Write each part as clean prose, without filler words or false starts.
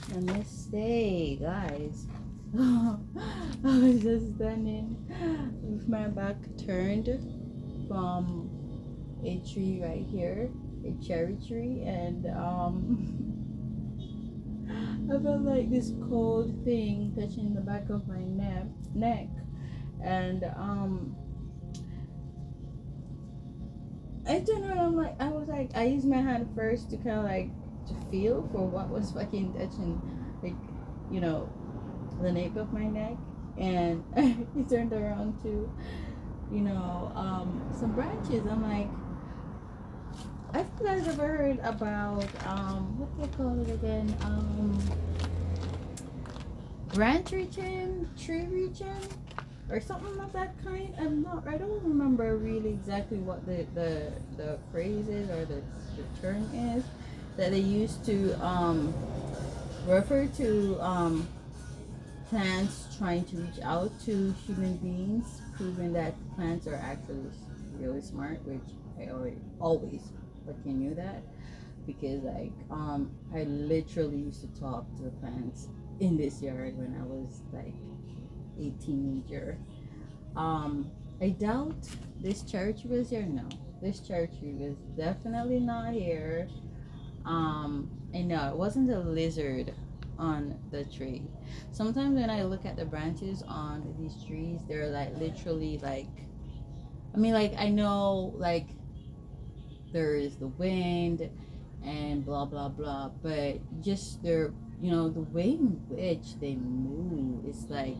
Namaste, guys. I was just standing with my back turned from a tree right here, a cherry tree, and I felt like this cold thing touching the back of my neck, and I turned around. I was like, I used my hand first to kind of like to feel for what was fucking touching, like, you know, the nape of my neck, and he turned around to, some branches. I'm like, I think you guys ever heard about what do they call it again? Branch reaching, tree reaching, or something of that kind. I don't remember really exactly what the phrase is or the term is that they used to refer to plants trying to reach out to human beings, proving that plants are actually really smart, which I always fucking knew that, because like I literally used to talk to the plants in this yard when I was like a teenager. I doubt this cherry tree was here. No, this cherry tree was definitely not here. And no, it wasn't a lizard on the tree. Sometimes when I look at the branches on these trees, they're like literally like, I mean, like I know like there is the wind and blah blah blah, but just their, the way in which they move is like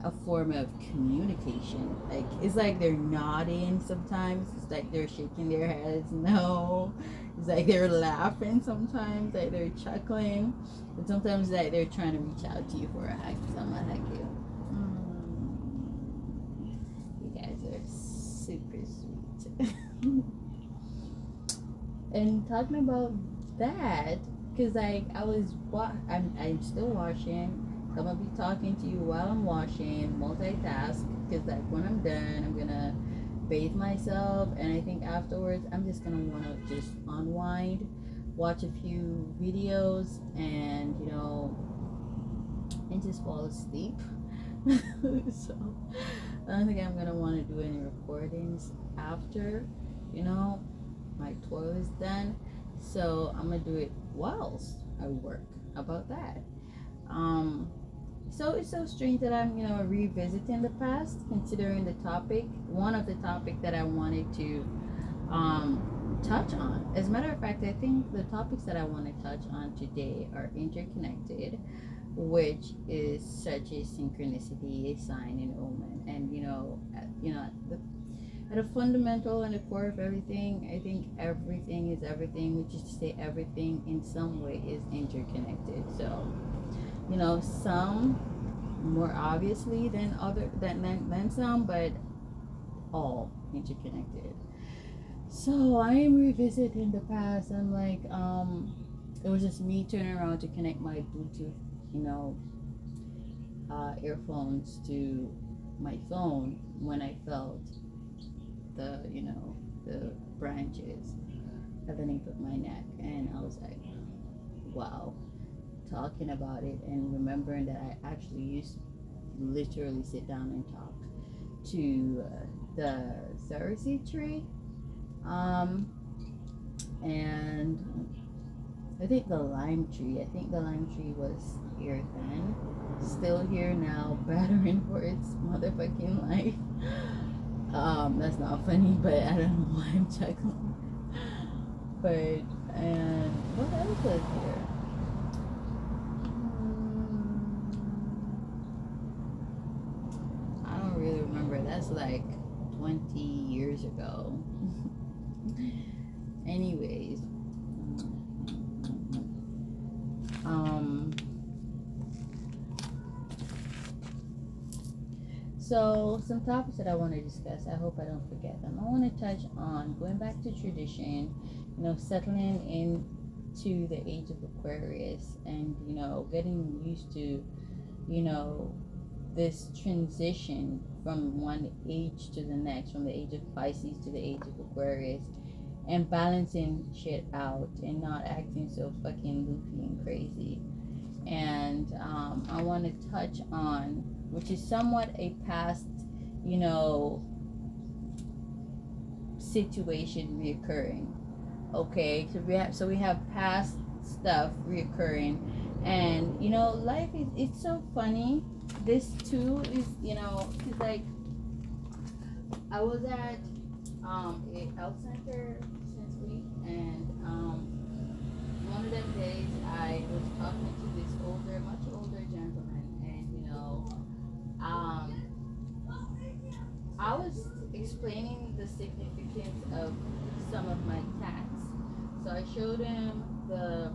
a form of communication. Like it's like they're nodding sometimes. It's like they're shaking their heads. No, it's like they're laughing sometimes. Like they're chuckling, but sometimes like they're trying to reach out to you for a hug. So I'm gonna hug you. You guys are super sweet. And talking about that, cause like I'm still washing. I'm gonna be talking to you while I'm washing, multitask. Cause like when I'm done, I'm gonna bathe myself, and I think afterwards I'm just gonna wanna just unwind, watch a few videos, and and just fall asleep. So I don't think I'm gonna want to do any recordings after, you know, my toil is done. So I'm gonna do it whilst I work. How about that? Um, so it's so strange that I'm, revisiting the past, considering the topic, one of the topic that I wanted to touch on. As a matter of fact, I think the topics that I want to touch on today are interconnected, which is such a synchronicity, a sign, an omen, and at a fundamental and the core of everything, I think everything is everything, which is to say everything in some way is interconnected. So, some more obviously than than some, but all interconnected. So I am revisiting the past. I'm like, it was just me turning around to connect my Bluetooth, you know, earphones to my phone when I felt the branches underneath of my neck, and I was like, wow. Talking about it and remembering that I actually used to literally sit down and talk to the cerasee tree, um, and I think the lime tree. I think the lime tree was here then, still here now, battering for its motherfucking life. That's not funny, but I don't know why I'm chuckling. But and what else was here? I don't really remember. That's like 20 years ago. Anyways, um, so some topics that I want to discuss. I hope I don't forget them. I want to touch on going back to tradition, settling into the age of Aquarius, and getting used to, this transition from one age to the next, from the age of Pisces to the age of Aquarius, and balancing shit out and not acting so fucking loopy and crazy. and I want to touch on, which is somewhat a past, you know, situation reoccurring. Okay, so we have past stuff reoccurring, and life is, it's so funny. This too is, cause like I was at a health center since week, and one of them days I was talking to this much older gentleman, and um, I was explaining the significance of some of my tats. So I showed him the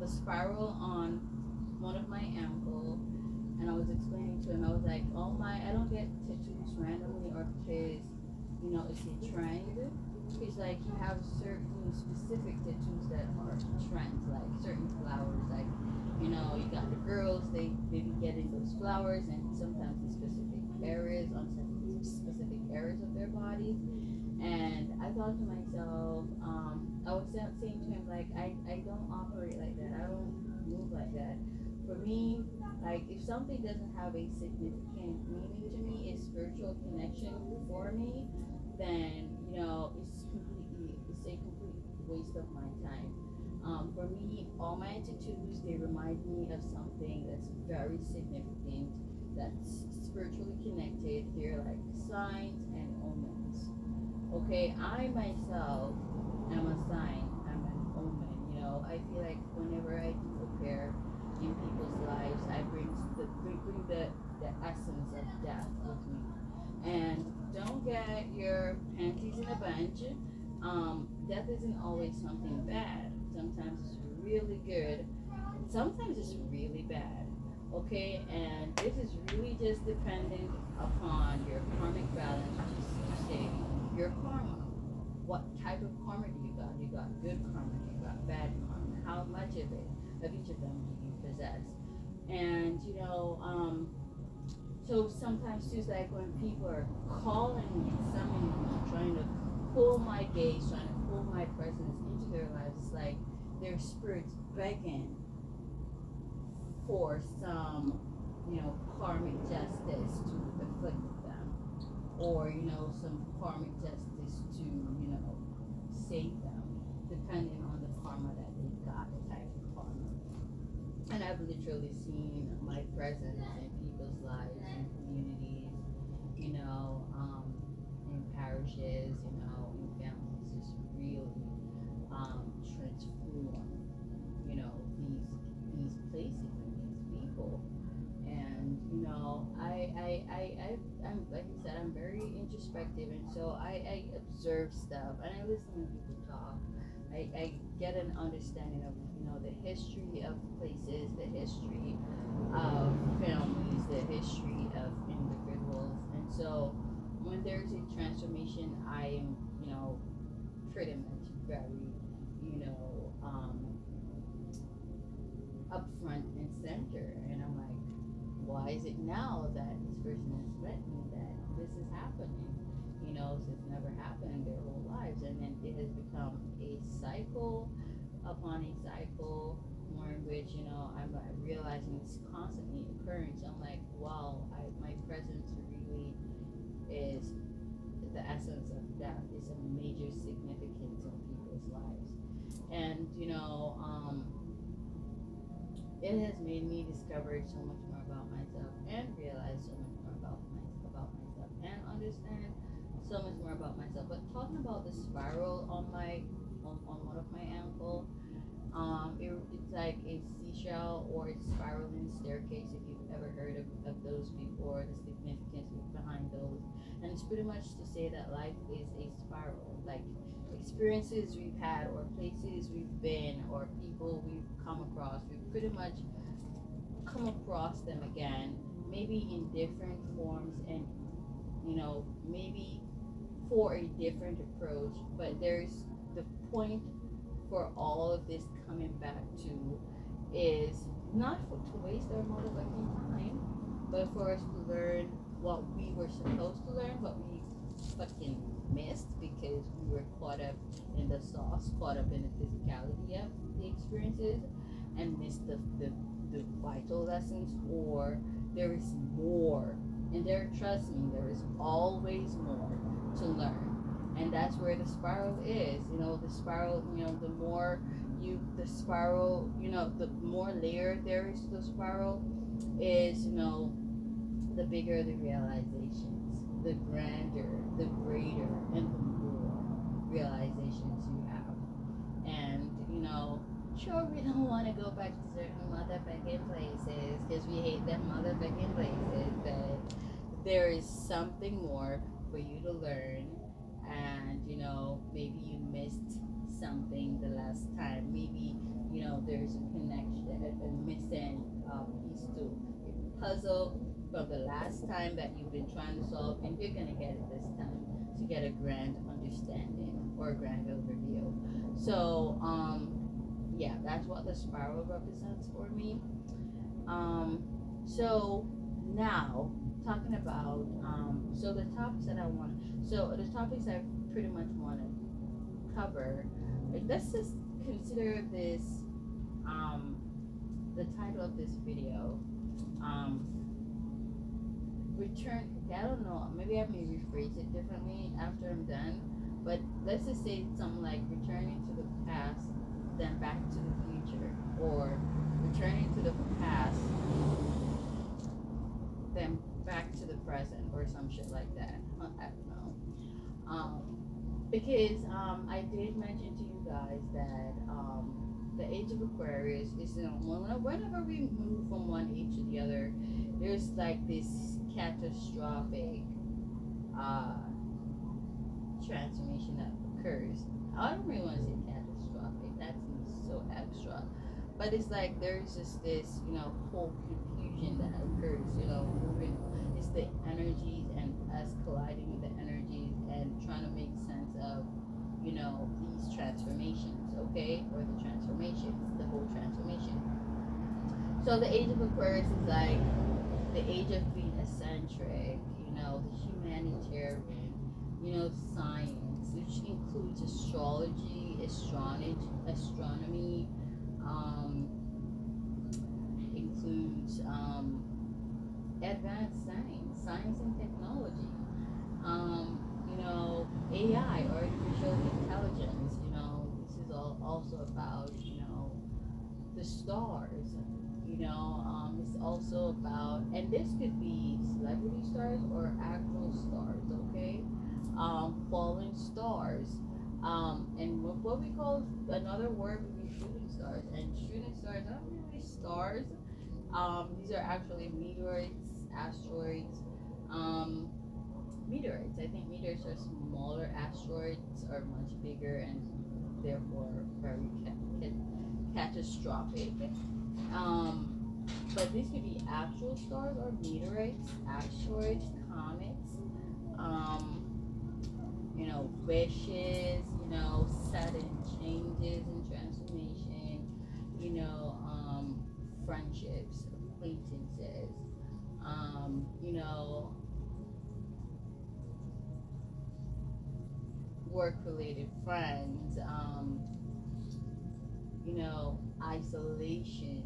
spiral on one of my ankle, and I was explaining to him. I was like, "Oh my, I don't get tattoos randomly or because it's a trend." He's like, "You have certain specific tattoos that are trends, like certain flowers, like you got the girls, they be getting those flowers, and sometimes in specific areas on specific areas of their bodies." And I thought to myself, I was saying to him, like, I don't operate like that. I don't move like that. For me, like, if something doesn't have a significant meaning to me, a spiritual connection for me, then, it's a complete waste of my time. For me, all my tattoos, they remind me of something that's very significant, that's spiritually connected. They're like signs and omens. Okay, I myself am a sign, I'm an omen. I feel like whenever I do appear in people's lives, I bring the essence of death with me. And don't get your panties in a bunch. Death isn't always something bad. Sometimes it's really good. Sometimes it's really bad. Okay, and this is really just dependent upon your karmic balance, which is to say your karma. What type of karma do you got? You got good karma, you got bad karma. How much of it, of each of them, do you possess? And so sometimes too, it's like when people are calling me, summoning me, trying to pull my gaze, trying to pull my presence into their lives, it's like their spirits begging for some, karmic justice to afflict them, or some karmic justice to save them, depending on the karma that they got, the type of karma. And I've literally seen my presence in people's lives, in communities, in parishes, in families, just really transform, these places and these people. And I'm like I said, I'm very introspective, and so I observe stuff and I listen when people talk. I get an understanding of the history of places, the history of families, the history of individuals, and so when there's a transformation, I am pretty much very you know um, up front and center, and I'm like, why is it now that this person has met me that this is happening? So it's never happened in their whole lives, and then it has become a cycle upon a cycle, more in which I'm realizing it's constantly occurring. So I'm like, wow, my presence really is the essence of death. Is a major significance in people's lives, and it has made me discover so much more about myself and realize so much more about myself and understand so much more about myself. But talking about the spiral on on one of my ankle, it's like a seashell or a spiraling staircase. If you've ever heard of those before, the significance behind those, and it's pretty much to say that life is a spiral, like experiences we've had or places we've been or people we've come across, we've pretty much come across them again, maybe in different forms, and maybe for a different approach, but there's the point for all of this coming back to is not to waste our motherfucking time, but for us to learn what we were supposed to learn, but we fucking missed because we were caught up in the sauce, caught up in the physicality of the experiences. and miss the vital lessons, or there is more. And there, trust me, there is always more to learn. And that's where the spiral is. The spiral, the more the spiral, the more layered there is to the spiral, is, the bigger the realizations, the grander, the greater, and the more realizations you have. And, sure, we don't want to go back to certain motherfucking places because we hate them motherfucking places, but there is something more for you to learn. And, maybe you missed something the last time. Maybe, there's a connection, a missing piece to a puzzle from the last time that you've been trying to solve, and you're going to get it this time to get a grand understanding or a grand overview. So, yeah, that's what the spiral represents for me. So now talking about so the topics that I want, so the topics I pretty much want to cover. Let's just consider this the title of this video. Return. Okay, I don't know. Maybe I may rephrase it differently after I'm done. But let's just say something like returning to the past, then back to the future, or returning to the past, then back to the present, or some shit like that. I don't know. Because I did mention to you guys that the age of Aquarius is, whenever we move from one age to the other, there's like this catastrophic transformation that occurs. I don't really want to say catastrophic. That seems so extra. But it's like there's just this, whole confusion that occurs, moving. It's the energies and us colliding with the energies and trying to make sense of, these transformations, okay? Or the transformation, the whole transformation. So the age of Aquarius is like the age of being eccentric, the humanitarian, science, which includes astrology, astronomy, includes advanced science and technology, AI, artificial intelligence. This is all also about the stars. It's also about, and this could be celebrity stars or actual stars, okay? Fallen stars, and what we call, another word would be shooting stars. And shooting stars aren't really stars. These are actually meteorites, asteroids. Meteorites. I think meteorites are smaller. Asteroids are much bigger and therefore very catastrophic. But these could be actual stars or meteorites, asteroids, comets, wishes, sudden changes and transformation, friendships, acquaintances, work-related friends, isolation,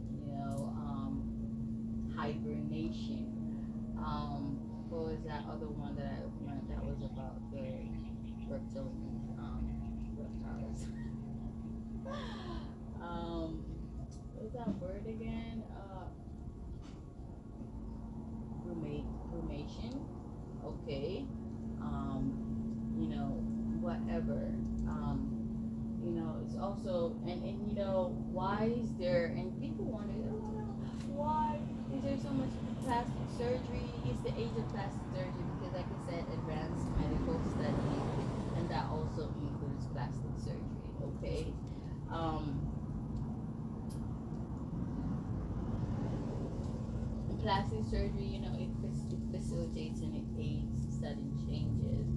hibernation. What was that other one that I learned that was about the reptilian reptiles? What was that word again? Brumation. Okay. Whatever. It's also, and why is there, and people wonder, why is there so much plastic surgery? It's the age of plastic surgery because, like I said, advanced medical studies, and that also includes plastic surgery, okay? Plastic surgery, it facilitates and it aids sudden changes.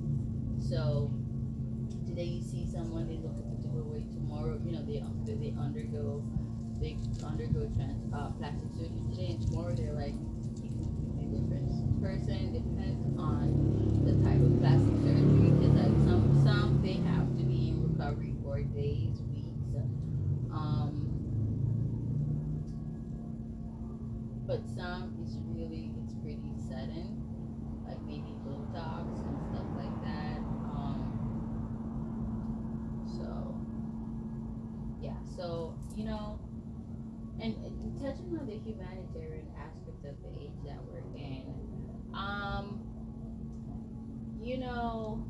So today you see someone, they look a particular way. Tomorrow, they undergo plastic surgery today, and tomorrow they're like a completely different person. Depends on the type of plastic surgery, because like some they have to be in recovery for days, weeks, but some is really it's pretty sudden, like maybe Botox and stuff like that. So yeah, so and touching on the humanitarian aspect of the age that we're in, um, you know,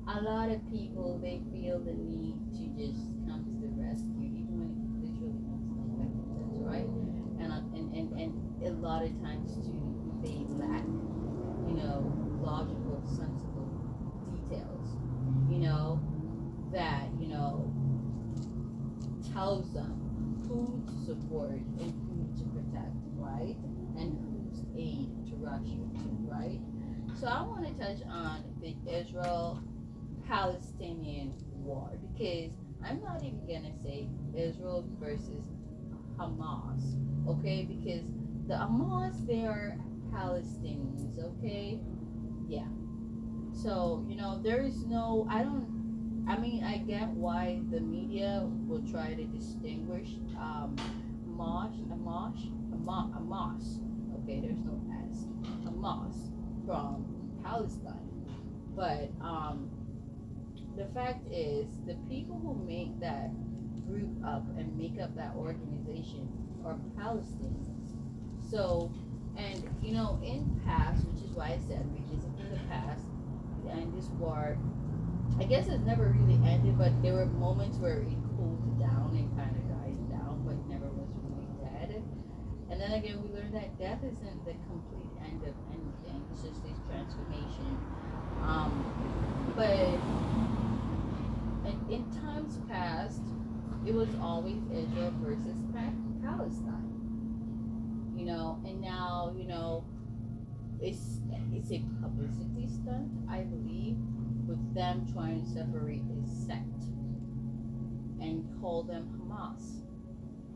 a lot of people they feel the need to just come to the rescue, even when it literally makes no fucking sense, right? And a lot of times too, they lack, logical, sensible details, that tells them who to support and who to protect, right? And whose aid to rush to, right? So I want to touch on the Israel Palestinian war because I'm not even gonna say Israel versus Hamas, okay? Because the Hamas they are Palestinians, okay? Yeah. So there is no. I mean, I get why the media will try to distinguish Hamas. Okay, there's no S. Hamas from Palestine, but the fact is, the people who make that group up and make up that organization are Palestinians. So, and in past, which is why I said revisiting the past, and this war, I guess it never really ended, but there were moments where it cooled down and kind of died down, but never was really dead. And then again, we learned that death isn't the complete end of anything; it's just this transformation. But in times past, it was always Israel versus Palestine, and now, it's a publicity stunt, I believe, with them trying to separate a sect and call them Hamas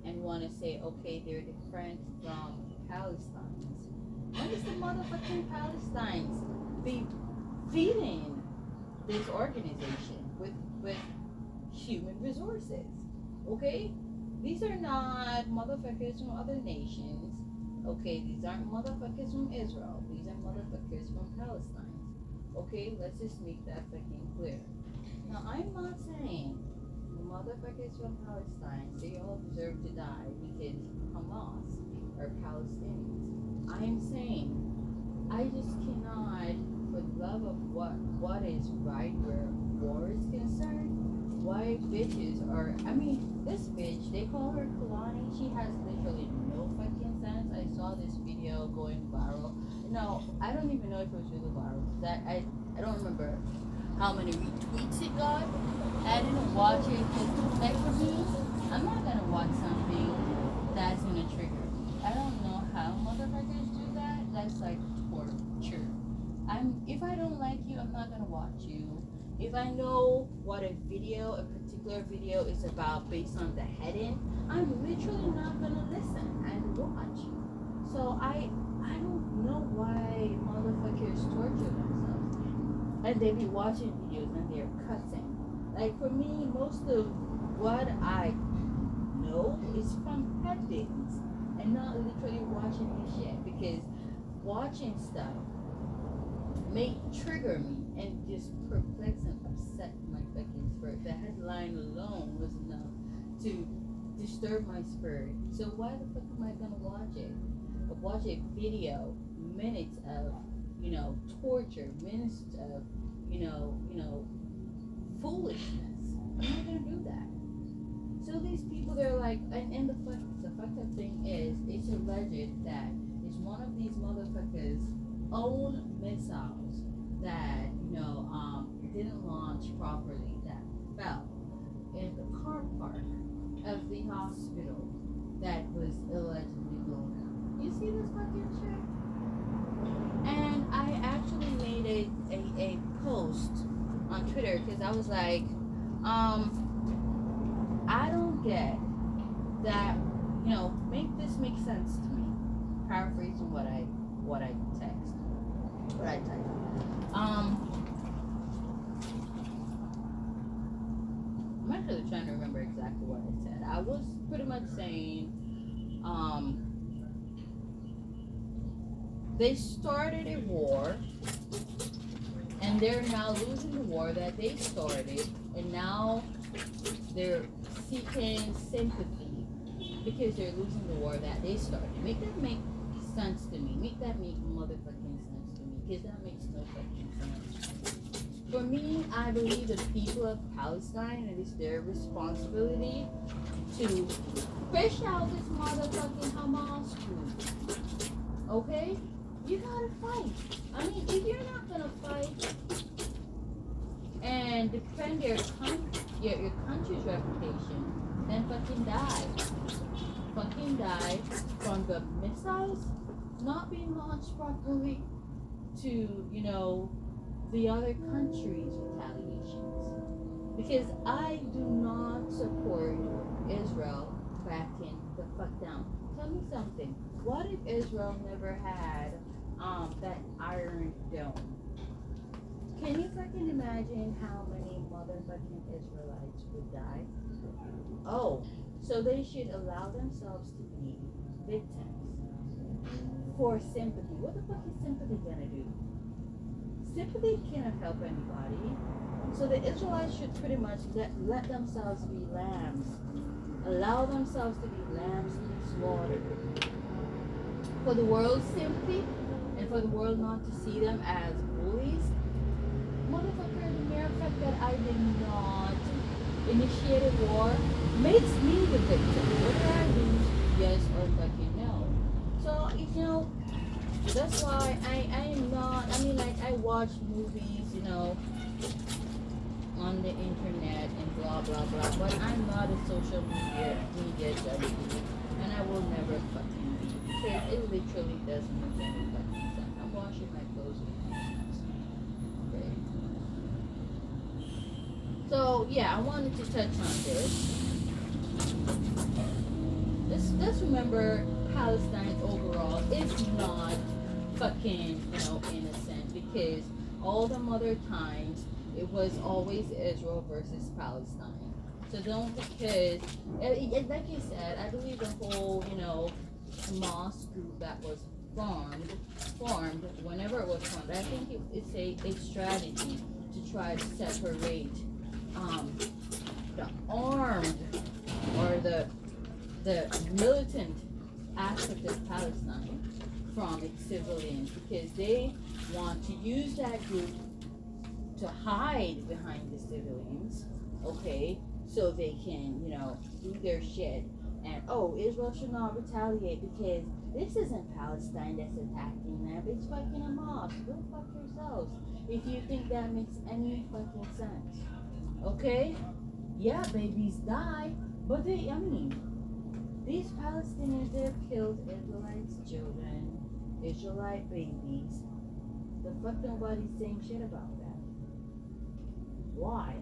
and want to say, okay, they're different from Palestinians. When is the motherfucking Palestinians be feeding this organization with human resources? Okay? These are not motherfuckers from other nations. Okay, these aren't motherfuckers from Israel. These are motherfuckers from Palestine. Okay, let's just make that fucking clear. Now, I'm not saying the motherfuckers from Palestine, they all deserve to die because Hamas are Palestinians. I am saying I just cannot, for the love of what is right where war is concerned, why bitches are, I mean, this bitch, they call her Kalani, she has literally no fucking sense. I saw this video going viral. No, I don't even know if it was really viral. I don't remember how many retweets it got. I didn't watch it because, like, for me, I'm not gonna watch something that's gonna trigger me. I don't know how motherfuckers do that. That's like torture. If I don't like you, I'm not gonna watch you. If I know what a particular video is about based on the heading, I'm literally not gonna listen and watch. So I don't know why motherfuckers torture themselves. And they be watching videos and they're cussing. Like for me, most of what I know is from headings and not literally watching this shit because watching stuff may trigger me and just perplex and upset my fucking spirit. The headline alone was enough to disturb my spirit. So why the fuck am I gonna watch it? Watch a video, minutes of, torture, minutes of, foolishness. I'm not gonna do that. So these people, they're like, and the fucked up thing is, it's alleged that it's one of these motherfuckers' own missiles that didn't launch properly, that fell in the car park of the hospital that was allegedly blown up. You see this fucking shit? And I actually made a post on Twitter because I was like, I don't get that, make this make sense to me. Paraphrasing what I typed. I'm actually trying to remember exactly what I said. I was pretty much saying, They started a war, and they're now losing the war that they started, and now they're seeking sympathy because they're losing the war that they started. Make that make sense to me. Make that make motherfucking sense to me, because that makes no fucking sense. For me, I believe the people of Palestine, it is their responsibility to fish out this motherfucking Hamas group. Okay? You gotta fight. I mean, if you're not gonna fight and defend your country's reputation, then fucking die. Fucking die from the missiles not being launched properly to, the other countries' retaliations. Because I do not support Israel backing the fuck down. Tell me something. What if Israel never had that Iron Dome? Can you fucking imagine how many motherfucking Israelites would die? Oh, so they should allow themselves to be victims for sympathy. What the fuck is sympathy gonna do? Sympathy cannot help anybody. So the Israelites should pretty much let themselves be lambs. Allow themselves to be lambs to be slaughtered. For the world's sympathy, and for the world not to see them as bullies. Motherfucker, the mere fact that I did not initiate a war makes me the victim. Whether I lose, yes or fucking no. So, that's why I am not, I watch movies, on the internet and blah, blah, blah, but I'm not a social media junkie, and I will never fucking be, because it literally doesn't make any fucking sense. I'm washing my clothes with my hands. Okay. So, yeah, I wanted to touch on this. Let's remember Palestine overall is not fucking, innocent, because all the other times it was always Israel versus Palestine. So don't, because, like you said, I believe the whole, Hamas group that was formed whenever it was formed, I think it's a strategy to try to separate the armed or the militant aspect of Palestine from its civilians, because they want to use that group to hide behind the civilians, okay, so they can, do their shit. And Israel should not retaliate because this isn't Palestine that's attacking them, it's fucking Hamas. Go fuck yourselves if you think that makes any fucking sense. Okay? Yeah, babies die, but these Palestinians, they've killed Israelites' children, Israelite babies. The fuck nobody's saying shit about that. Why?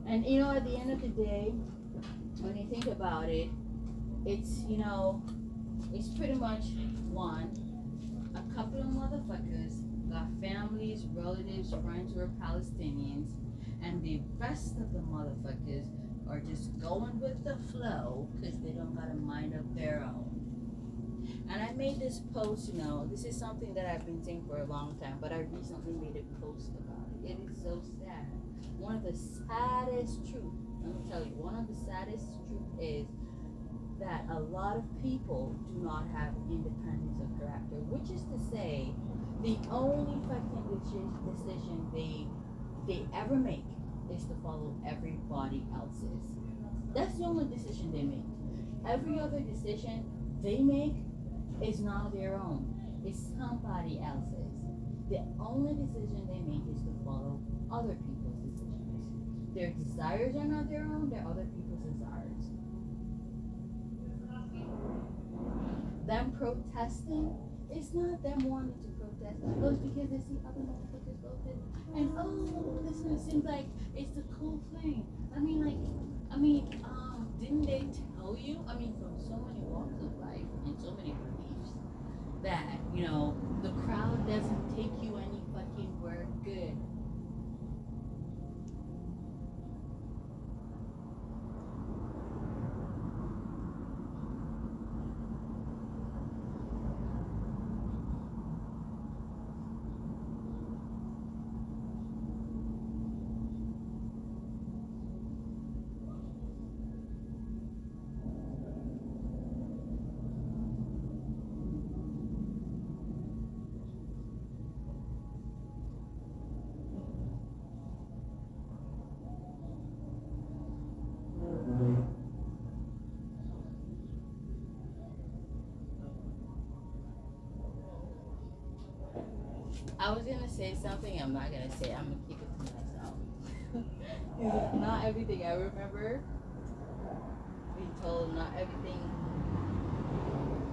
And at the end of the day, when you think about it, it's it's pretty much a couple of motherfuckers got families, relatives, friends who are Palestinians, and the rest of the motherfuckers are just going with the flow because they don't got a mind of their own. And I made this post, this is something that I've been saying for a long time, but I recently made a post about it. It is so sad. One of the saddest truths, let me tell you, one of the saddest truths is that a lot of people do not have independence of character, which is to say, the only fucking decision they ever make is to follow everybody else's. That's the only decision they make. Every other decision they make is not their own. It's somebody else's. The only decision they make is to follow other people's decisions. Their desires are not their own, they're other people's desires. Them protesting, it's not them wanting to protest. It's because they see other motherfuckers protest. And this one seems like it's the cool thing. Didn't they tell you? From so many walks of life and so many beliefs that, the crowd doesn't take you any fucking where good. I was gonna say something. I'm not gonna say. I'm gonna keep it to myself. Not everything I remember being told. Not everything.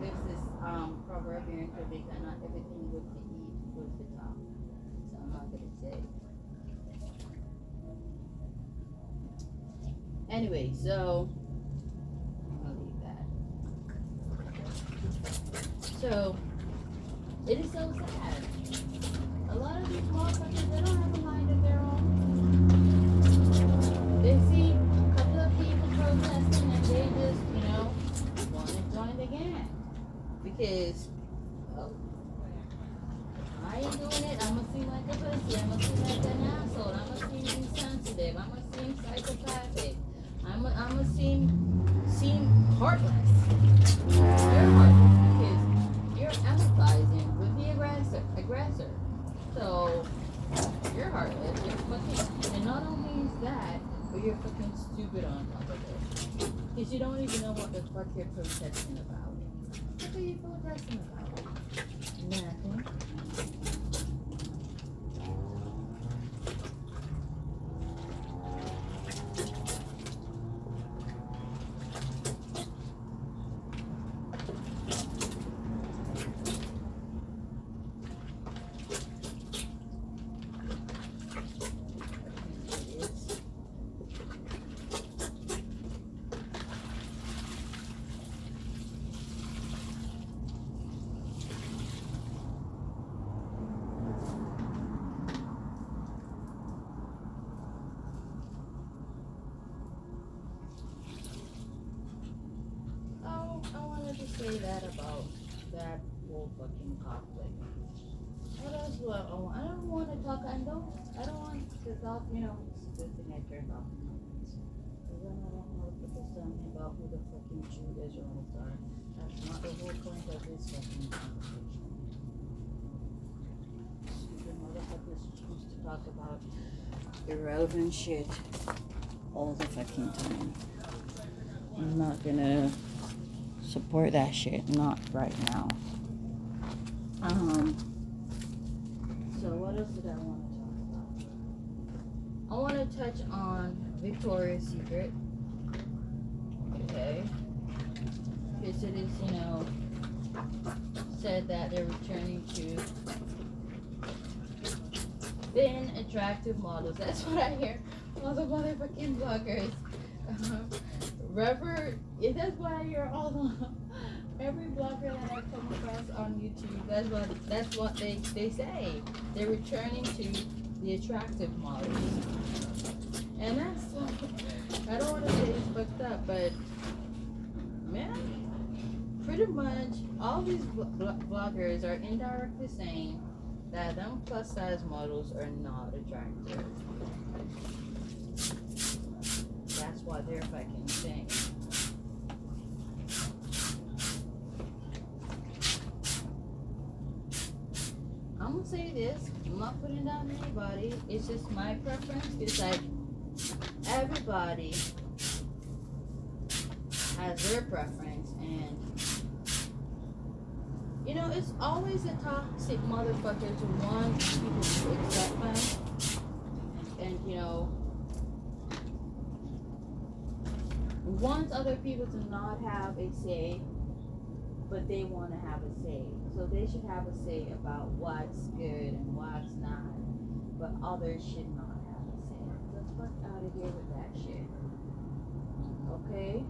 There's this proverb here in Jamaica. Not everything good to eat, good to talk. So I'm not gonna say. Anyway, so I'm gonna leave that. So it is so sad. A lot of these motherfuckers, they don't have a mind of their own. They see a couple of people protesting and they just, want to join the gang. Because, I ain't doing it. I'm going to seem like a pussy. I'm going to seem like an asshole. I'm going to seem insensitive. I'm going to seem psychopathic. I'm going to seem heartless. You're heartless because you're empathizing with the aggressor. So, you're heartless. You're fucking, and not only is that, but you're fucking stupid on top of it. Because you don't even know what the fuck you're protesting about. What are you protesting about? Nothing. Say that about that whole fucking conflict. What else do I don't want to talk. I don't want to talk. It's a good thing I turned off. Because then I don't want to put this something about who the fucking true Israelites are. That's not the whole point of this fucking conversation. Stupid motherfuckers choose to talk about irrelevant shit all the fucking time. I'm not gonna support that shit, not right now. So what else did I want to talk about? I want to touch on Victoria's Secret. Okay. Because it is, said that they're returning to thin, attractive models. That's what I hear. All the motherfucking bloggers. That's what I hear all the every blogger that I come across on YouTube. That's what they say. They're returning to the attractive models, and that's I don't want to say it's fucked up, but man, pretty much all these bloggers are indirectly saying that them plus size models are not attractive. That's what they're fucking saying. I'm gonna say this. I'm not putting down anybody. It's just my preference. It's like everybody has their preference, and it's always the toxic motherfuckers who want people to accept them, and wants other people to not have a say, but they want to have a say. So they should have a say about what's good and what's not, but others should not have a say. Let's fuck out of here with that shit. Okay?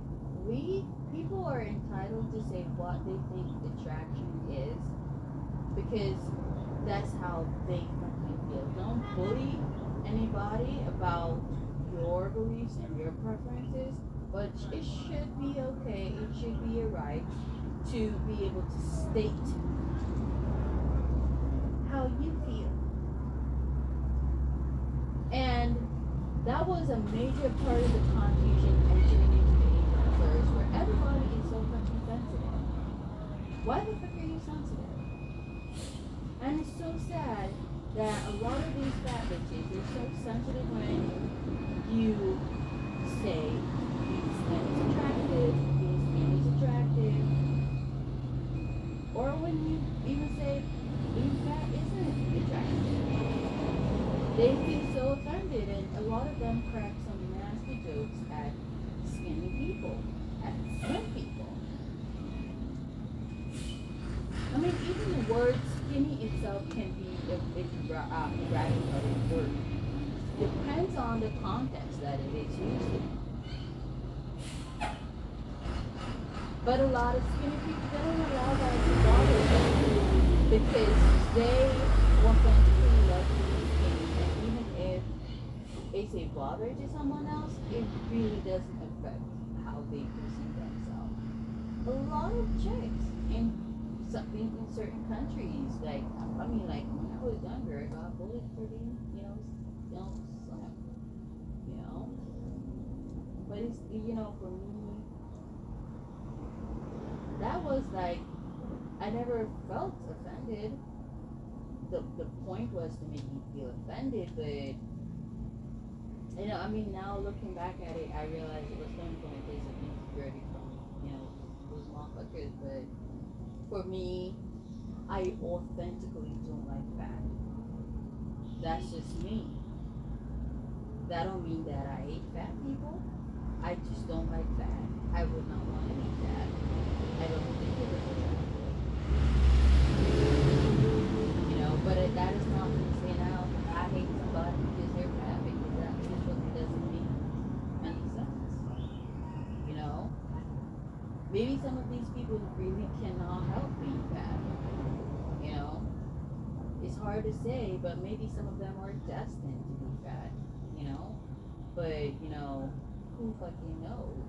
People are entitled to say what they think attraction is, because that's how they fucking feel. Don't bully anybody about your beliefs and your preferences. But it should be okay, it should be a right to be able to state how you feel. And that was a major part of the confusion entering into the April 1st, where everybody is so fucking sensitive. Why the fuck are you sensitive? And it's so sad that a lot of these fat bitches, they're so sensitive when you say, this man is attractive, this man is attractive. Or when you even say, being fat isn't attractive. lot of them crack some nasty jokes at skinny people, at slim people. I mean, even the word skinny itself can be derogatory word. Depends on the context that it is used in. But a lot of skinny people, they don't allow that to bother them because they authentically love to be skinny. And even if it's a bother to someone else, it really doesn't affect how they perceive themselves. A lot of chicks in certain countries, like I mean, like when I was younger, I got bullied for being, slim, you know. But it's, for me, that was like, I never felt offended. The point was to make me feel offended, but I mean, now looking back at it, I realized it was coming from a place of insecurity from, those motherfuckers. But for me, I authentically don't like fat. That's just me. That don't mean that I hate fat people. I just don't like fat. I would not want to eat that. I don't think it is attractive. But that is not to say now I hate somebody because they're fat, because that just really doesn't make any sense. Maybe some of these people really cannot help being fat. It's hard to say, but maybe some of them are destined to be fat. But who fucking knows?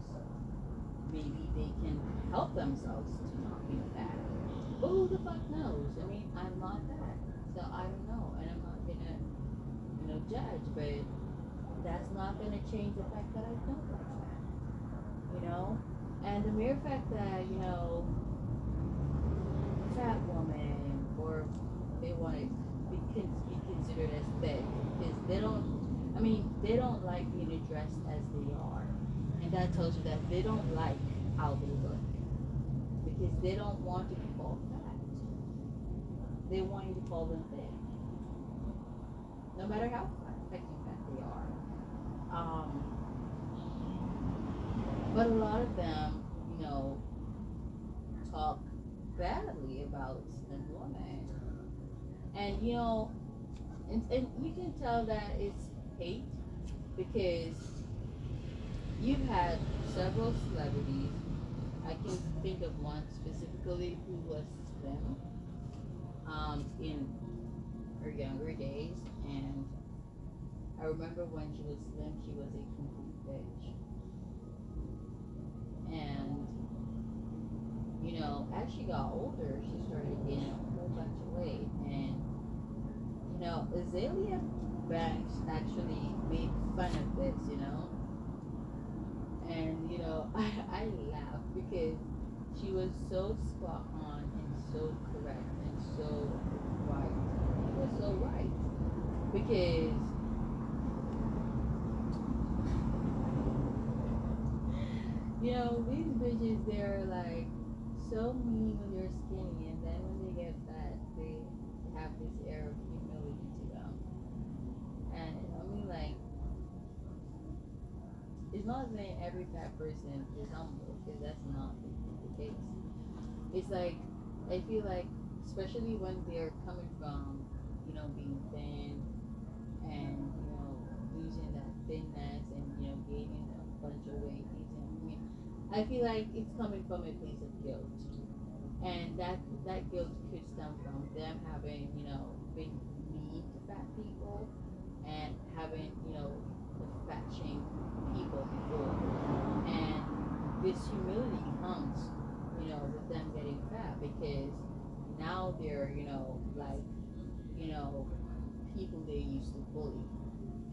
Maybe they can help themselves to not be fat. But who the fuck knows? I mean, I'm not fat, so I don't know, and I'm not gonna, judge. But that's not gonna change the fact that I don't like fat. And the mere fact that a fat woman, or they want to be considered as thick, because they don't like being addressed as they are, and that tells you that they don't like how they look, because they don't want to be called fat. They want you to call them thick, no matter how fucking fat they are. But a lot of them, talk badly about slim women, and and you can tell that it's hate because you've had several celebrities. I can think of one specifically who was slim in her younger days, and I remember when she was slim, she was a complete bitch. And as she got older, she started gaining a whole bunch of weight, and Azalea Banks actually made fun of this, and I laughed because she was so spot on and so correct and so right. She was so right because these bitches, they're like so mean when you're skinny, and then when they get fat, they have this air of humility to them. And I mean, like, it's not saying every fat person is humble, because that's not the case. It's like, I feel like, especially when they're coming from, being thin and, losing that thinness and, gaining a bunch of weight. I feel like it's coming from a place of guilt. And that guilt could stem from them having, been mean to fat people and having, fat shamed people before. And this humility comes, with them getting fat, because now they're, people they used to bully.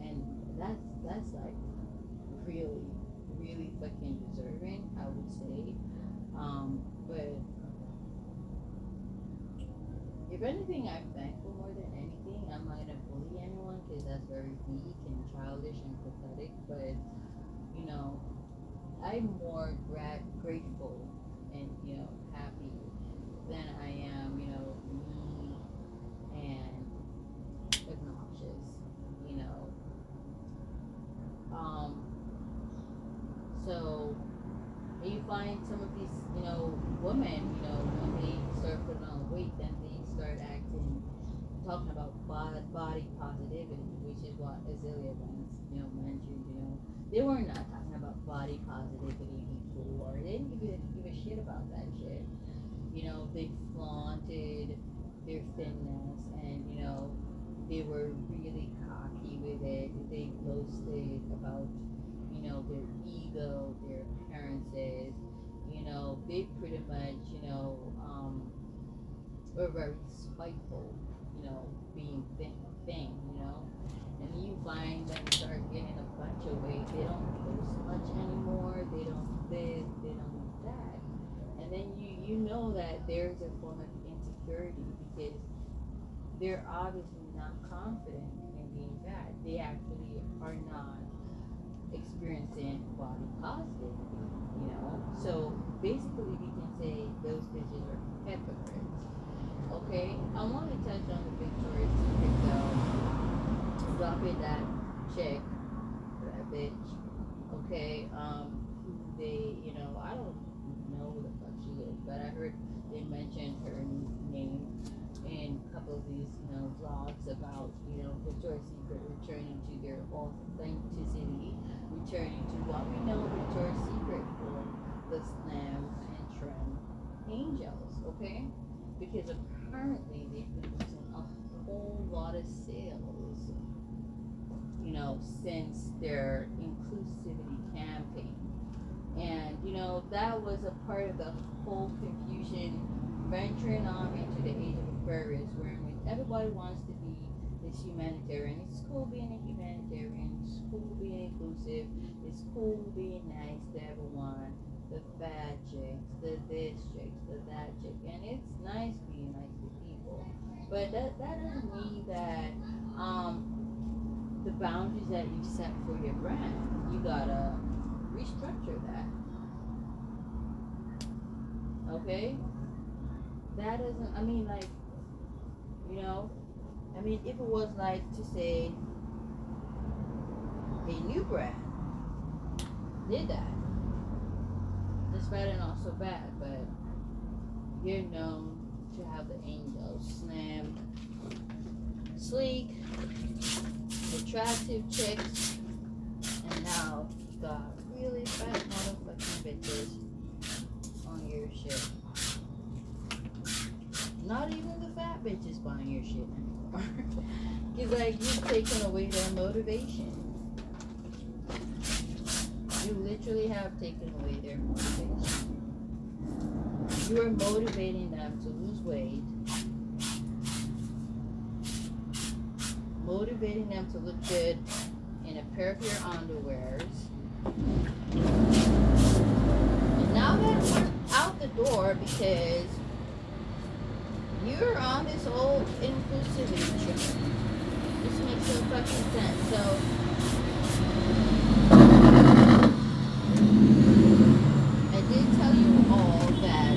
And that's like really, really fucking deserving, I would say. But if anything, I'm thankful more than anything. I'm not gonna bully anyone because that's very weak and childish and pathetic. But I'm more grateful and happy than I am mean and obnoxious. some of these, women, when they start putting on weight, then they start acting, talking about body positivity, which is what Azalea once, mentioned. They were not talking about body positivity before. They didn't give a shit about that shit. They flaunted their thinness, and they were really cocky with it. They boasted about their ego, their appearances. They pretty much were very spiteful. Being thin. And you find them start getting a bunch of weight. They don't post much anymore. They don't this. They don't do that. And then you know that there's a form of insecurity because they're obviously not confident in being fat. They actually are not experiencing body positivity. So basically we can say those bitches are hypocrites. Okay? I want to touch on the Victoria's Secret though. Drop it that chick, that bitch. Okay? They, I don't know who the fuck she is, but I heard they mentioned her name in a couple of these, vlogs about, Victoria's Secret returning to their authenticity, returning to what we know Victoria's Secret for, the slim and trim angels, okay? Because apparently they've been losing a whole lot of sales, since their inclusivity campaign. And, that was a part of the whole confusion venturing on into the age of Aquarius, where everybody wants to be this humanitarian. It's cool being a humanitarian. It's cool being inclusive. It's cool being nice to everyone. The fat chicks, the this chicks, the that chick. And it's nice being nice to people. But that doesn't mean that the boundaries that you set for your brand, you gotta restructure that. Okay? That doesn't, if it was like to say a new brand did that, it's better not so bad, but you're known to have the angels, slim, sleek, attractive chicks, and now you got really fat motherfucking bitches on your shit. Not even the fat bitches buying your shit anymore. Because you've taken away their motivation. You literally have taken away their motivation. You are motivating them to lose weight, motivating them to look good in a pair of your underwears. And now that's out the door because you're on this whole inclusivity trip. This makes no fucking sense. So I did tell you all that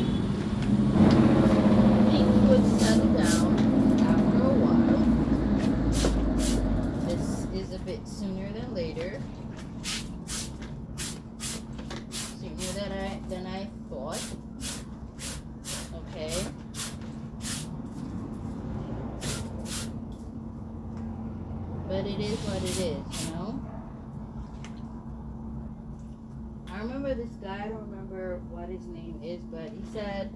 things would settle down after a while. This is a bit sooner than later. Sooner than I thought. Okay. But it is what it is, I remember this guy, I don't remember what his name is, but he said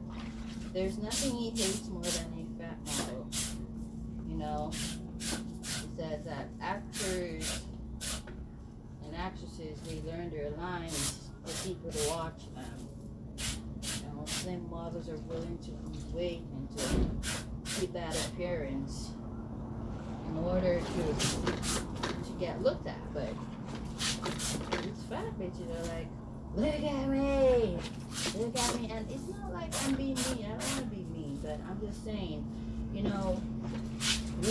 there's nothing he hates more than a fat model. He says that actors and actresses, they learn their lines for people to watch them. Slim models are willing to lose weight and to keep that appearance in order to get looked at, but these fat bitches are like, look at me, and it's not like I'm being mean. I don't want to be mean, but I'm just saying, you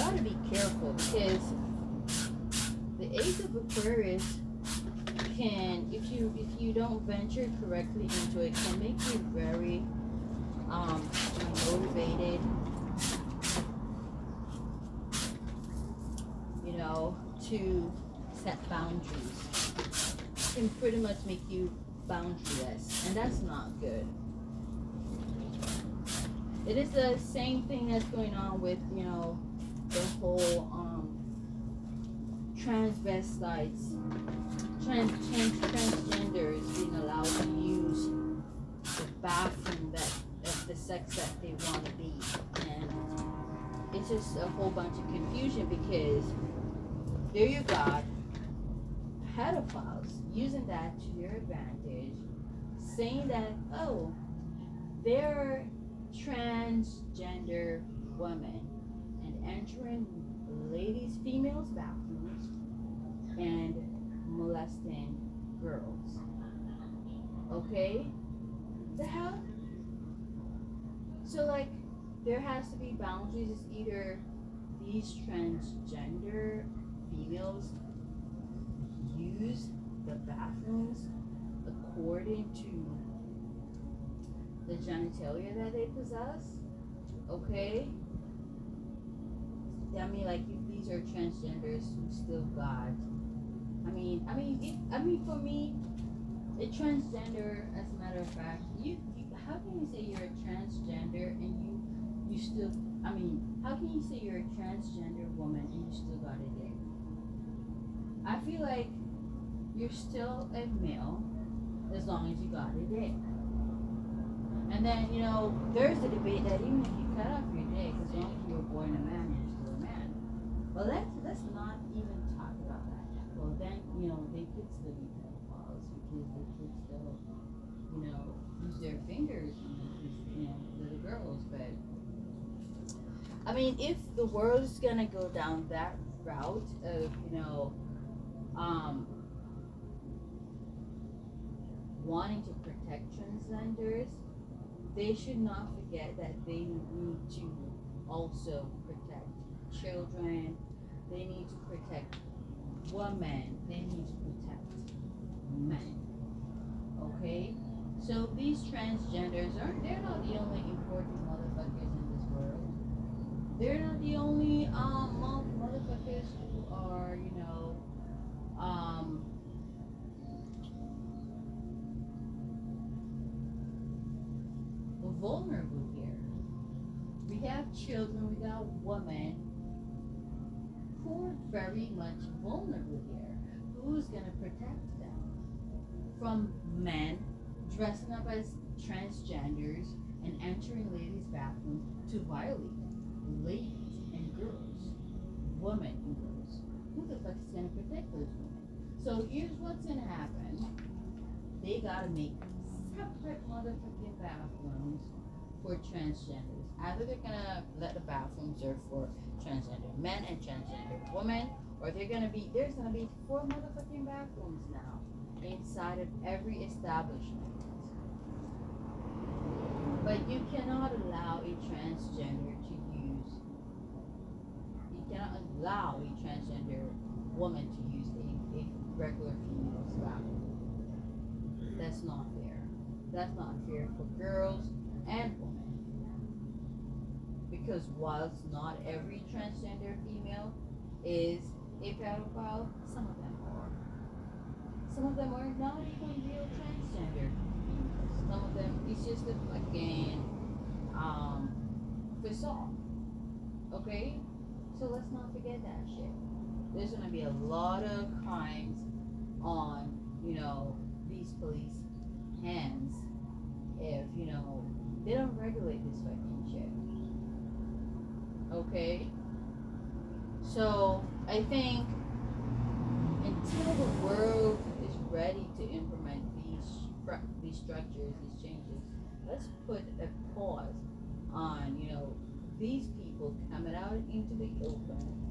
ought to be careful because the age of Aquarius can, if you don't venture correctly into it, can make you very motivated. To set boundaries and pretty much make you boundaryless, and that's not good. It is the same thing that's going on with, the whole transvestites, transgenders being allowed to use the bathroom that of the sex that they want to be, and it's just a whole bunch of confusion because there you got pedophiles using that to their advantage, saying that, oh, they're transgender women and entering females' bathrooms and molesting girls. Okay? The hell? So, like, there has to be boundaries. It's either these transgender females use the bathrooms according to the genitalia that they possess, okay? I mean, like, if these are transgenders who still got, for me, a transgender, as a matter of fact, you how can you say you're a transgender and you still, how can you say you're a transgender woman and you still got a dick? I feel like you're still a male as long as you got a dick. And then, there's a debate that even if you cut off your dick, as long as you were born a man, you're still a man. But let's not even talk about that. Well, then, they could still be pedophiles because they could still, use their fingers on these, little girls. But, if the world is going to go down that route of, wanting to protect transgenders, they should not forget that they need to also protect children. They need to protect women. They need to protect men. Okay? So these transgenders they're not the only important motherfuckers in this world. They're not the only motherfuckers who are, vulnerable here. We have children, we got women who are very much vulnerable here. Who's gonna protect them from men dressing up as transgenders and entering ladies' bathrooms to violate ladies and girls, women and girls? Who the fuck is gonna protect those women? So here's what's gonna happen. They gotta make separate motherfucking bathrooms for transgenders. Either they're gonna let the bathrooms serve for transgender men and transgender women, or there's gonna be 4 motherfucking bathrooms now inside of every establishment. But you cannot allow a transgender woman to use a regular female's bathroom. That's not fair. That's not fair for girls and women. Because whilst not every transgender female is a pedophile, some of them are. Some of them are not even real transgender females. Some of them, it's just a fucking facade. Okay? So let's not forget that shit. There's gonna be a lot of crimes on, these police hands if, they don't regulate this fucking shit. Okay? So I think until the world is ready to implement these structures, these changes, let's put a pause on, these people coming out into the open,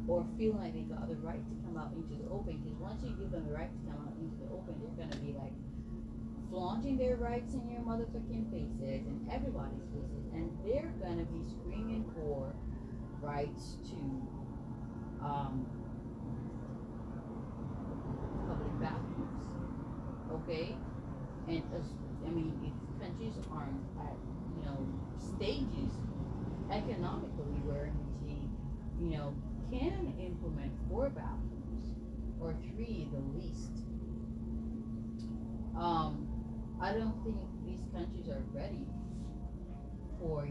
or feeling like they got the right to come out into the open. Because once you give them the right to come out into the open, they're gonna be like flaunting their rights in your motherfucking faces and everybody's faces, and they're gonna be screaming for rights to public bathrooms. Okay, and if countries aren't at stages economically where they can implement 4 bathrooms or three the least. I don't think these countries are ready for,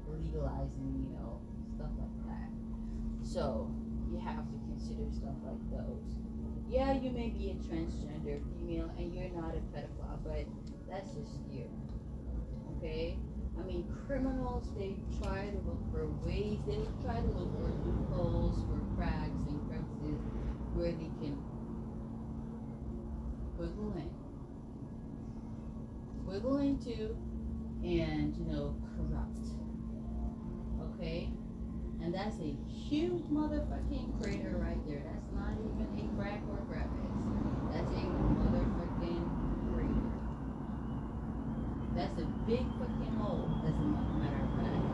legalizing, stuff like that. So you have to consider stuff like those. Yeah, you may be a transgender female and you're not a pedophile, but that's just you. Okay? I mean, criminals, they try to look for ways, they try to look for loopholes, for cracks and crevices where they can wiggle into, and, corrupt. Okay? And that's a huge motherfucking crater right there. That's not even a crack or crevice. That's a motherfucking crater. That's a big fucking hole, as a matter of fact.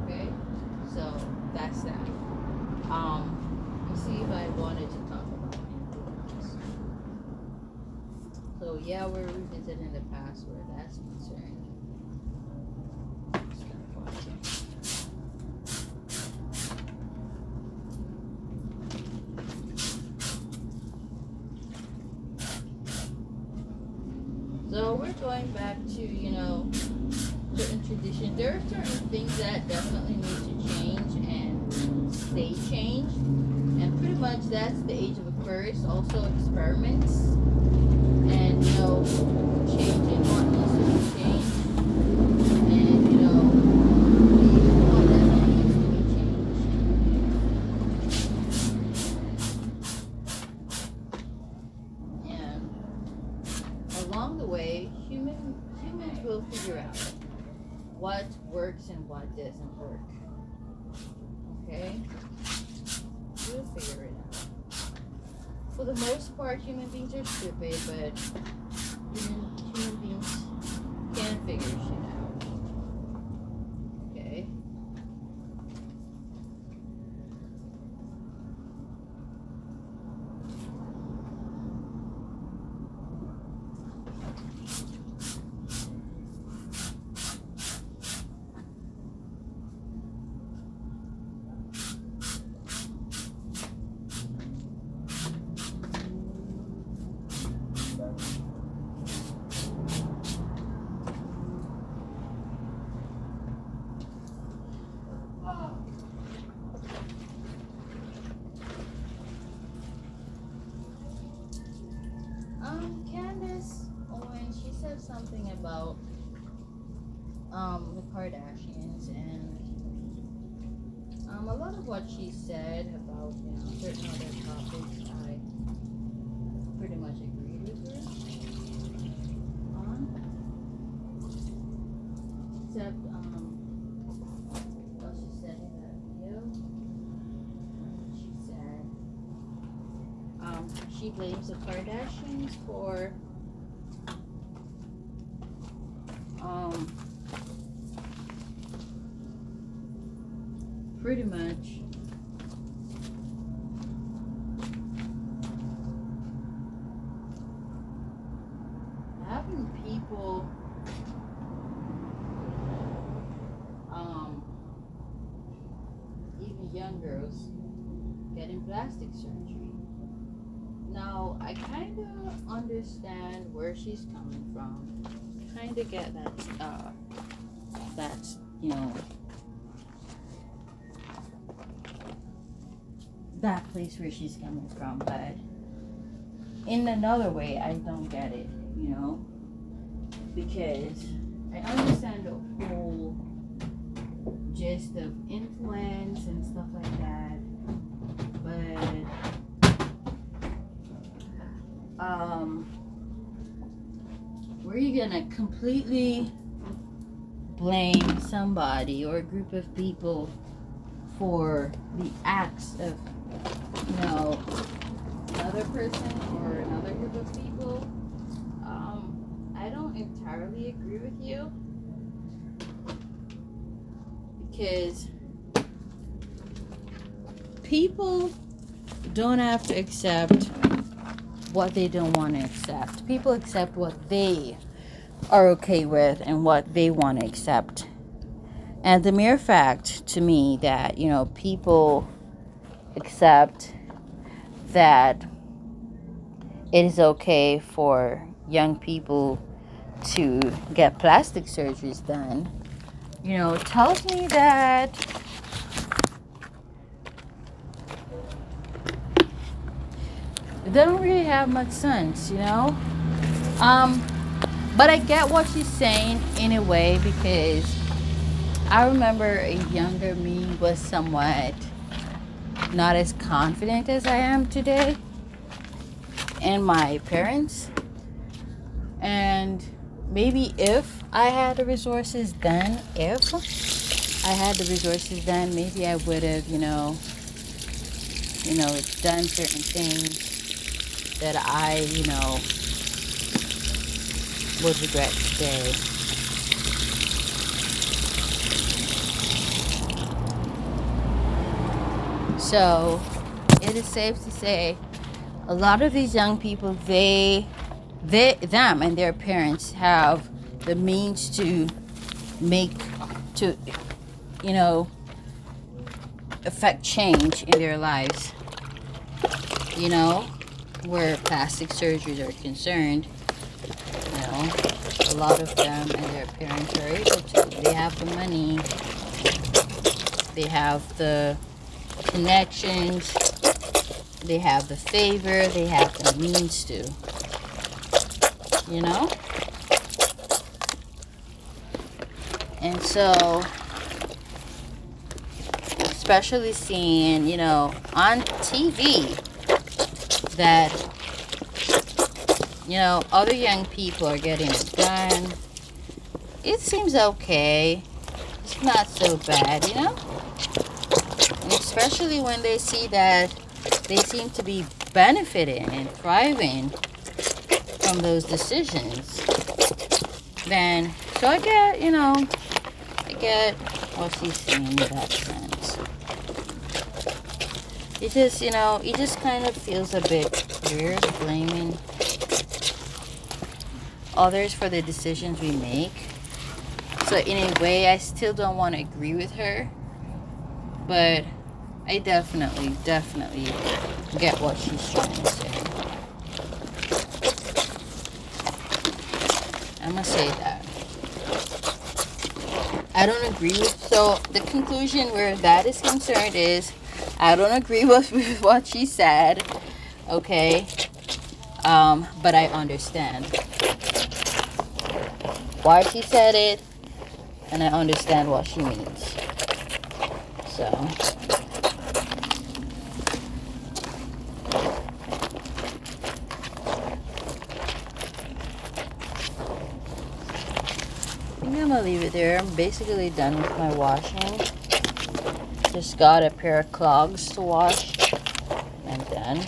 Okay? So, that's that. Let's see if I wanted to talk about anything else. So, yeah, we're revisiting the past where that's concerned. Stop watching. So we're going back to, certain traditions. There are certain things that definitely need to change and stay changed. And pretty much that's the age of Aquarius. Also experiments and, changing what needs to be changed. And, leaving what doesn't need to be changed. And along the way, humans will figure out what works and what doesn't work. Okay? We'll figure it out. For the most part, human beings are stupid, but human beings can figure shit out. Okay? Candace Owens, she said something about the Kardashians, and a lot of what she said about certain other topics, I pretty much agreed with her on, except what she said in that video. She said she blames the Kardashians for pretty much having people even young girls getting plastic surgery. Now I kind of understand where she's coming from. Kind of get that's that place where she's coming from, but in another way I don't get it, because I understand the whole gist of influence and stuff like that, but were you gonna completely blame somebody or a group of people for the acts of another person or another group of people? I don't entirely agree with you, because people don't have to accept what they don't want to accept. People accept what they are okay with and what they want to accept. And the mere fact to me that, people accept that it is okay for young people to get plastic surgeries done, tells me that they don't really have much sense. But I get what she's saying in a way, because I remember a younger me was somewhat not as confident as I am today in my parents. And maybe if I had the resources then, maybe I would have, done certain things that I, would regret today. So it is safe to say a lot of these young people, them and their parents have the means to affect change in their lives, where plastic surgeries are concerned. A lot of them and their parents are able to. They have the money, they have the connections, they have the favor, they have the means to, And so, especially seeing, on TV that, other young people are getting it done, it seems okay. It's not so bad, And especially when they see that they seem to be benefiting and thriving from those decisions. Then, so I get what she's saying in that sense. It just kind of feels a bit weird blaming others for the decisions we make. So in a way, I still don't want to agree with her, but I definitely get what she's trying to say. I'm gonna say that I don't agree with. So the conclusion where that is concerned is I don't agree with what she said. Okay, but I understand why she said it, and I understand what she means. So I'm gonna leave it there. I'm basically done with my washing. Just got a pair of clogs to wash. I'm done.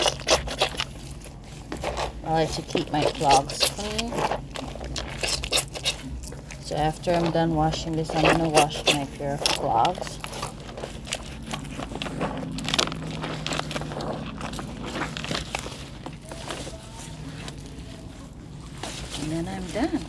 I like to keep my clogs clean. So after I'm done washing this, I'm gonna wash my pair of clogs. And then I'm done.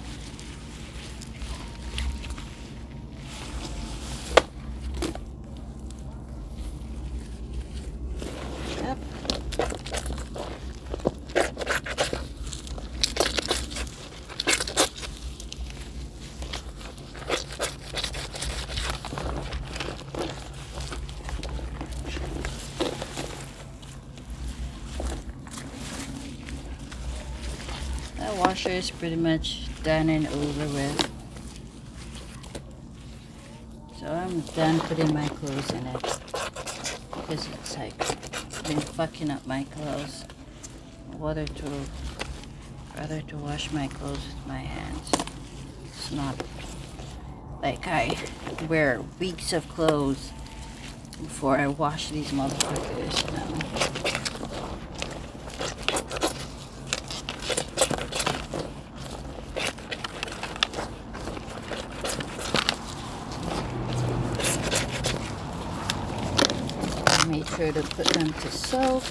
That washer is pretty much done and over with. So I'm done putting my clothes in it, because it's like been fucking up my clothes. Rather to wash my clothes with my hands. It's not like I wear weeks of clothes before I wash these motherfuckers, I made sure to put them to soak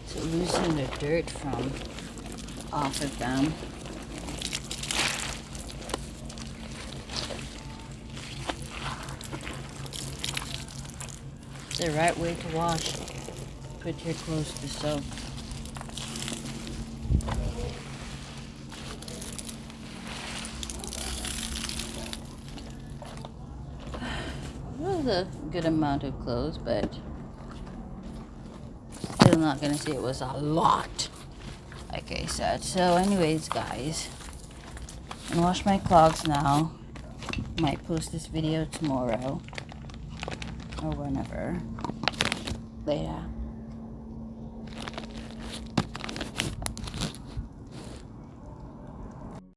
to loosen the dirt from off of them. the right way to wash. Put your clothes to soak. It was a good amount of clothes, but still not gonna say it was a lot, like I said. So anyways, guys, I'm gonna wash my clogs now. Might post this video tomorrow or whenever. Later.